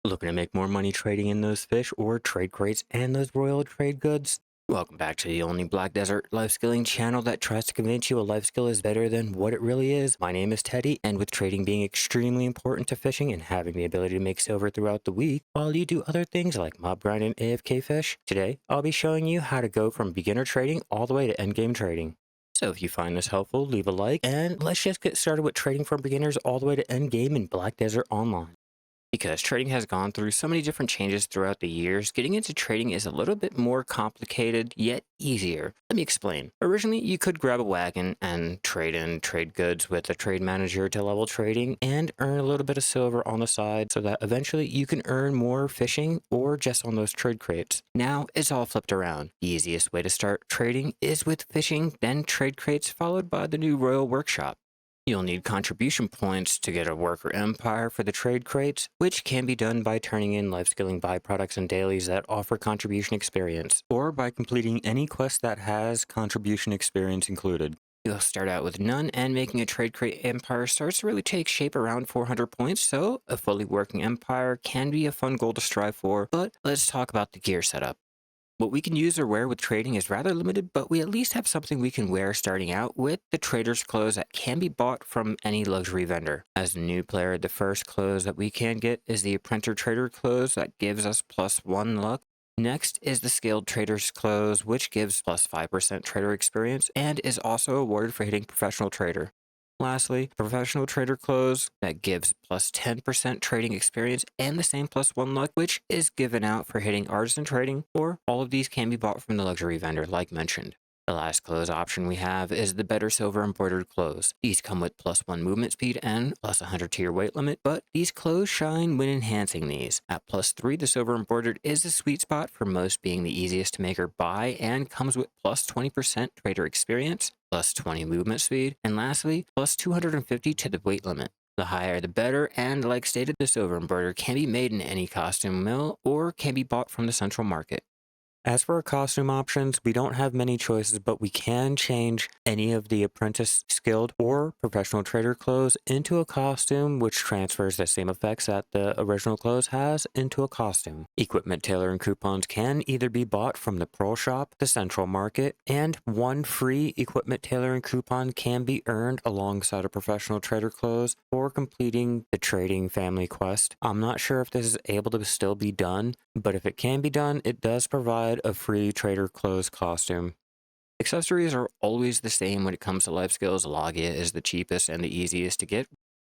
Looking to make more money trading in those fish or trade crates and those royal trade goods? Welcome back to the only Black Desert life skilling channel that tries to convince you a life skill is better than what it really is. My name is Teddy, and with trading being extremely important to fishing and having the ability to make silver throughout the week, while you do other things like mob grind and AFK fish, today I'll be showing you how to go from beginner trading all the way to endgame trading. So if you find this helpful, leave a like, and let's just get started with trading from beginners all the way to endgame in Black Desert Online. Because trading has gone through so many different changes throughout the years, getting into trading is a little bit more complicated, yet easier. Let me explain. Originally, you could grab a wagon and trade in trade goods with a trade manager to level trading and earn a little bit of silver on the side so that eventually you can earn more fishing or just on those trade crates. Now, it's all flipped around. The easiest way to start trading is with fishing, then trade crates, followed by the new Royal Workshop. You'll need contribution points to get a worker empire for the trade crates, which can be done by turning in life-skilling byproducts and dailies that offer contribution experience, or by completing any quest that has contribution experience included. You'll start out with none, and making a trade crate empire starts to really take shape around 400 points, so a fully working empire can be a fun goal to strive for, but let's talk about the gear setup. What we can use or wear with trading is rather limited, but we at least have something we can wear starting out with the trader's clothes that can be bought from any luxury vendor. As a new player, the first clothes that we can get is the Apprentice Trader clothes that gives us +1 luck. Next is the Skilled Trader's clothes, which gives +5% trader experience and is also awarded for hitting Professional Trader. Lastly, professional trader clothes that gives +10% trading experience and the same +1 luck, which is given out for hitting artisan trading, or all of these can be bought from the luxury vendor, like mentioned. The last clothes option we have is the better silver embroidered clothes. These come with +1 movement speed and +100 to your weight limit, but these clothes shine when enhancing these. At +3, the silver embroidered is the sweet spot for most, being the easiest to make or buy and comes with +20% trader experience, +20 movement speed, and lastly, +250 to the weight limit. The higher the better, and like stated, the silver embroidered can be made in any costume mill or can be bought from the central market. As for our costume options, we don't have many choices, but we can change any of the apprentice, skilled, or professional trader clothes into a costume, which transfers the same effects that the original clothes has into a costume. Equipment tailoring coupons can either be bought from the Pearl Shop, the Central Market, and one free equipment tailoring coupon can be earned alongside a professional trader clothes for completing the trading family quest. I'm not sure if this is able to still be done, but if it can be done, it does provide a free trader clothes costume. Accessories are always the same when it comes to life skills. Logia is the cheapest and the easiest to get.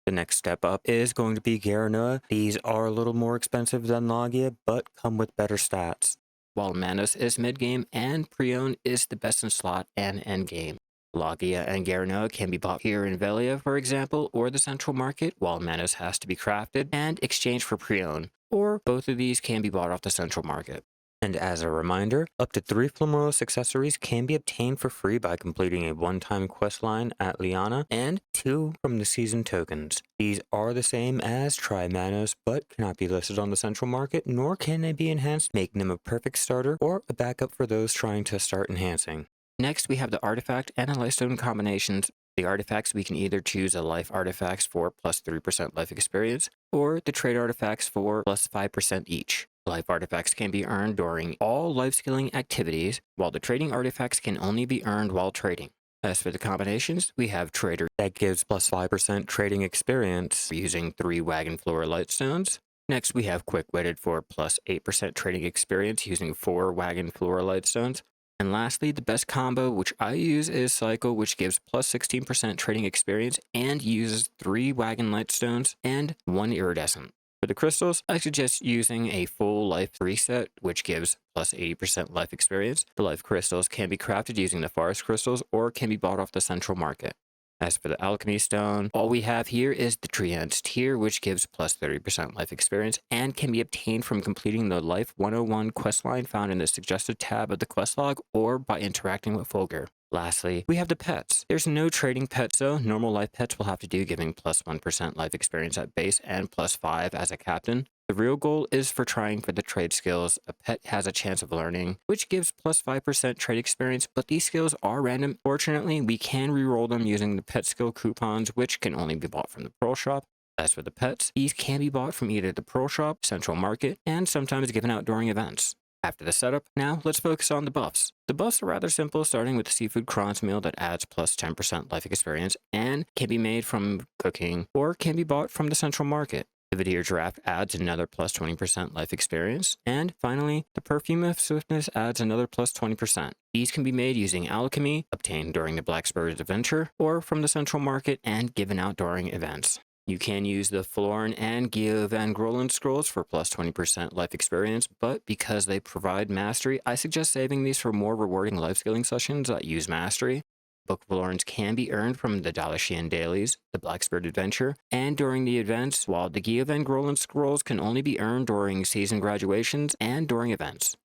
The next step up is going to be Garanoa. These are a little more expensive than Logia, but come with better stats. While Manos is mid-game and Prion is the best in slot and endgame. Logia and Garanoa can be bought here in Velia, for example, or the central market, while Manos has to be crafted and exchanged for Prion, or both of these can be bought off the central market. And as a reminder, up to 3 Flamoros accessories can be obtained for free by completing a one-time quest line at Liana, and 2 from the season tokens. These are the same as Tri-Manos, but cannot be listed on the central market, nor can they be enhanced, making them a perfect starter or a backup for those trying to start enhancing. Next, we have the artifact and a Lightstone combinations. The artifacts, we can either choose a life artifacts for +3% life experience, or the trade artifacts for +5% each. Life artifacts can be earned during all life skilling activities, while the trading artifacts can only be earned while trading. As for the combinations, we have Trader that gives +5% trading experience using 3 Wagon Floor Lightstones. Next, we have Quick Witted for +8% trading experience using 4 Wagon Floor Lightstones. And lastly, the best combo, which I use, is Cycle, which gives +16% trading experience and uses 3 Wagon Lightstones and 1 Iridescent. For the crystals, I suggest using a full life reset, which gives +80% life experience. The life crystals can be crafted using the forest crystals or can be bought off the central market. As for the Alchemy Stone, all we have here is the Treants tier, which gives +30% life experience and can be obtained from completing the Life 101 questline found in the suggested tab of the quest log or by interacting with Fulgur. Lastly, we have the pets. There's no trading pets though. Normal life pets will have to do, giving +1% life experience at base and +5 as a captain. The real goal is for trying for the trade skills. A pet has a chance of learning, which gives +5% trade experience, but these skills are random. Fortunately, we can reroll them using the pet skill coupons, which can only be bought from the Pearl Shop. As for the pets, these can be bought from either the Pearl Shop, Central Market, and sometimes given out during events. After the setup, now let's focus on the buffs. The buffs are rather simple, starting with the seafood prawns meal that adds plus 10% life experience and can be made from cooking or can be bought from the Central Market. The Vizier Draft adds another plus 20% life experience. And finally, the Perfume of Swiftness adds another plus 20%. These can be made using alchemy, obtained during the Black Spirit Adventure, or from the Central Market and given out during events. You can use the Florin and Geo Van Grolen scrolls for plus 20% life experience, but because they provide mastery, I suggest saving these for more rewarding life scaling sessions that use mastery. Book Florins can be earned from the Dalashian dailies, the Black Spirit Adventure, and during the events, while the Geo Van Grolen scrolls can only be earned during season graduations and during events.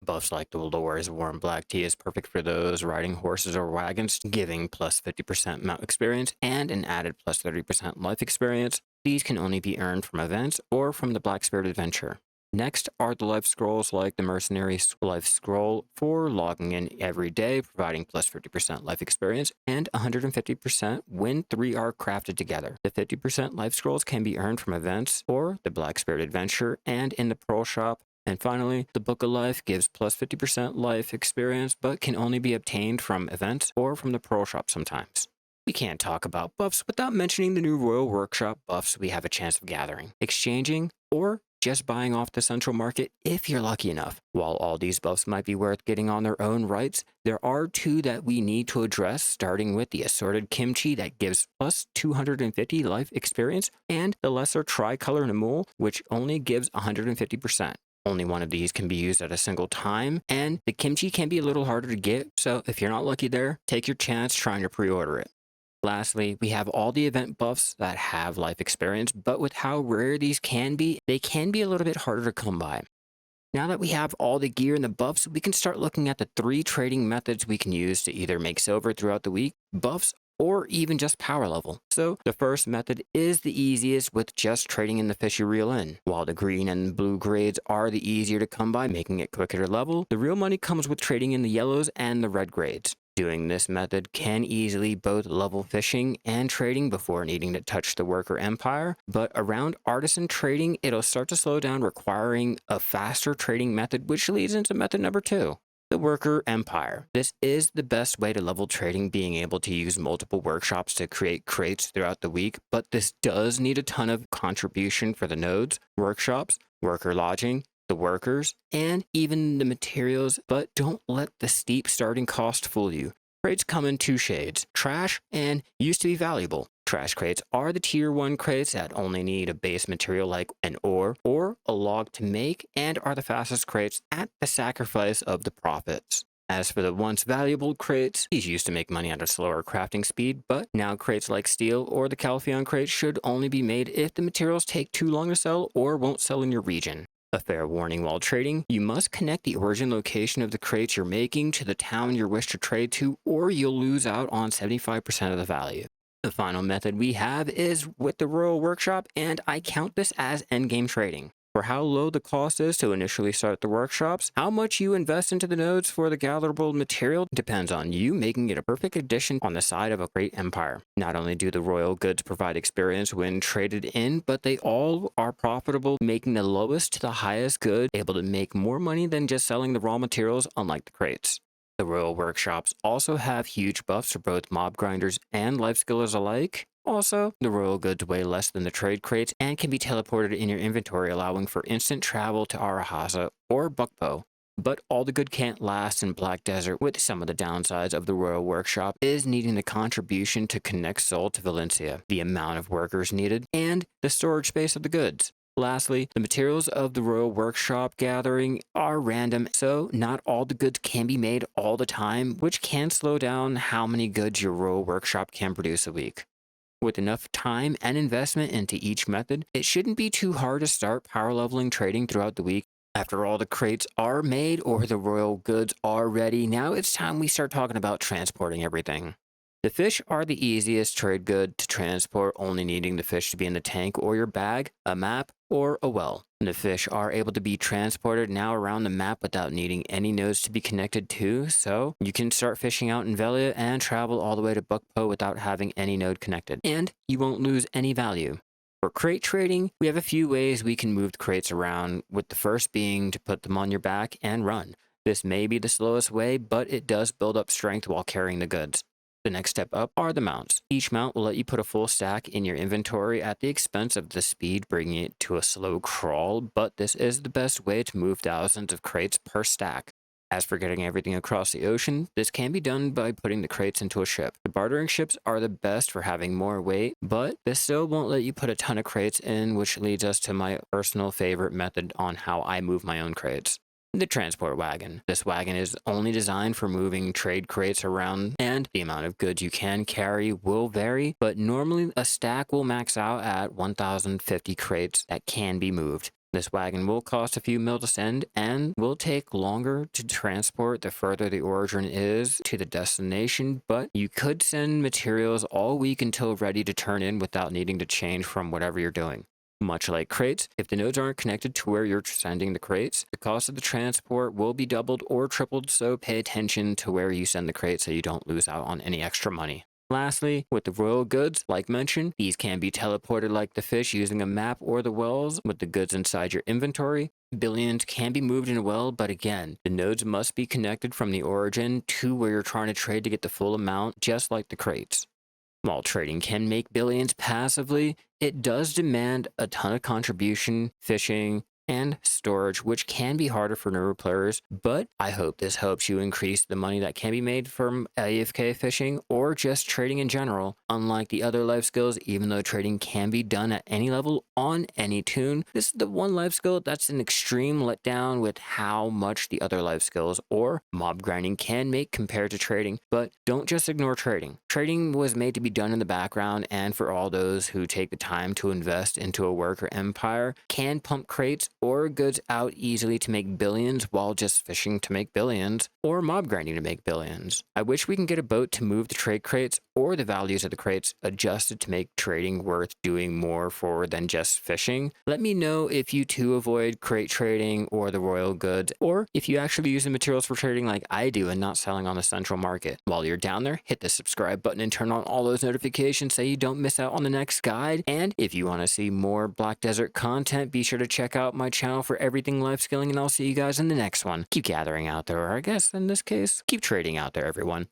Buffs like the Lore's Warm Black Tea is perfect for those riding horses or wagons, giving plus 50% mount experience and an added plus 30% life experience. These can only be earned from events or from the Black Spirit Adventure. Next are the life scrolls like the Mercenary Life Scroll for logging in every day, providing plus 50% life experience and 150% when 3 are crafted together. The 50% life scrolls can be earned from events or the Black Spirit Adventure and in the Pearl Shop. And finally, the Book of Life gives plus 50% life experience, but can only be obtained from events or from the Pearl Shop sometimes. We can't talk about buffs without mentioning the new Royal Workshop buffs we have a chance of gathering, exchanging, or just buying off the Central Market if you're lucky enough. While all these buffs might be worth getting on their own rights, there are 2 that we need to address, starting with the Assorted Kimchi that gives plus 250 life experience, and the Lesser Tricolor Namul, which only gives 150%. Only one of these can be used at a single time, and the kimchi can be a little harder to get, so if you're not lucky there, take your chance trying to pre-order it. Lastly, we have all the event buffs that have life experience, but with how rare these can be, they can be a little bit harder to come by. Now that we have all the gear and the buffs, we can start looking at the 3 trading methods we can use to either make silver throughout the week, buffs, or even just power level. So the first method is the easiest with just trading in the fish you reel in. While the green and blue grades are the easier to come by, making it quicker to level, the real money comes with trading in the yellows and the red grades. Doing this method can easily both level fishing and trading before needing to touch the worker empire, but around artisan trading, it'll start to slow down, requiring a faster trading method, which leads into method number 2. The worker empire. This is the best way to level trading, being able to use multiple workshops to create crates throughout the week, but this does need a ton of contribution for the nodes, workshops, worker lodging, the workers, and even the materials, but don't let the steep starting cost fool you. Crates come in 2 shades, trash and used to be valuable. Trash crates are the tier 1 crates that only need a base material like an ore or a log to make and are the fastest crates at the sacrifice of the profits. As for the once valuable crates, these used to make money at a slower crafting speed, but now crates like steel or the Calpheon crate should only be made if the materials take too long to sell or won't sell in your region. A fair warning while trading, you must connect the origin location of the crates you're making to the town you wish to trade to, or you'll lose out on 75% of the value. The final method we have is with the Royal Workshop, and I count this as endgame trading. For how low the cost is to initially start the workshops, how much you invest into the nodes for the gatherable material depends on you making it a perfect addition on the side of a great empire. Not only do the royal goods provide experience when traded in, but they all are profitable, making the lowest to the highest good able to make more money than just selling the raw materials, unlike the crates. The royal workshops also have huge buffs for both mob grinders and life skillers alike. Also, the royal goods weigh less than the trade crates and can be teleported in your inventory, allowing for instant travel to Arahasa or Bukpo. But all the good can't last in Black Desert, with some of the downsides of the Royal Workshop is needing the contribution to connect Seoul to Valencia, the amount of workers needed, and the storage space of the goods. Lastly, the materials of the Royal Workshop gathering are random, so not all the goods can be made all the time, which can slow down how many goods your Royal Workshop can produce a week. With enough time and investment into each method, it shouldn't be too hard to start power leveling trading throughout the week. After all the crates are made or the royal goods are ready, now it's time we start talking about transporting everything. The fish are the easiest trade good to transport, only needing the fish to be in the tank or your bag, a map, or a well. The fish are able to be transported now around the map without needing any nodes to be connected to, so you can start fishing out in Velia and travel all the way to Bukpo without having any node connected, and you won't lose any value. For crate trading, we have a few ways we can move the crates around, with the first being to put them on your back and run. This may be the slowest way, but it does build up strength while carrying the goods. The next step up are the mounts. Each mount will let you put a full stack in your inventory at the expense of the speed, bringing it to a slow crawl, but this is the best way to move thousands of crates per stack. As for getting everything across the ocean, this can be done by putting the crates into a ship. The bartering ships are the best for having more weight, but this still won't let you put a ton of crates in, which leads us to my personal favorite method on how I move my own crates. The transport wagon. This wagon is only designed for moving trade crates around, and the amount of goods you can carry will vary, but normally a stack will max out at 1,050 crates that can be moved. This wagon will cost a few mil to send and will take longer to transport the further the origin is to the destination, but you could send materials all week until ready to turn in without needing to change from whatever you're doing. Much like crates, if the nodes aren't connected to where you're sending the crates, the cost of the transport will be doubled or tripled, so pay attention to where you send the crates so you don't lose out on any extra money. Lastly, with the royal goods, like mentioned, these can be teleported like the fish using a map or the wells with the goods inside your inventory. Billions can be moved in a well, but again, the nodes must be connected from the origin to where you're trying to trade to get the full amount, just like the crates. While trading can make billions passively, it does demand a ton of contribution, fishing, and storage, which can be harder for newer players, but I hope this helps you increase the money that can be made from AFK fishing or just trading in general. Unlike the other life skills, even though trading can be done at any level on any toon, this is the one life skill that's an extreme letdown with how much the other life skills or mob grinding can make compared to trading. But don't just ignore trading. Trading was made to be done in the background, and for all those who take the time to invest into a worker empire, can pump crates or goods out easily to make billions while just fishing to make billions, or mob grinding to make billions. I wish we can get a boat to move the trade crates or the values of the crates adjusted to make trading worth doing more for than just fishing. Let me know if you too avoid crate trading or the royal goods, or if you actually use the materials for trading like I do and not selling on the central market. While you're down there, hit the subscribe button and turn on all those notifications so you don't miss out on the next guide. And if you want to see more Black Desert content, be sure to check out my channel for everything life skilling, and I'll see you guys in the next one. Keep gathering out there, or I guess in this case, keep trading out there, everyone.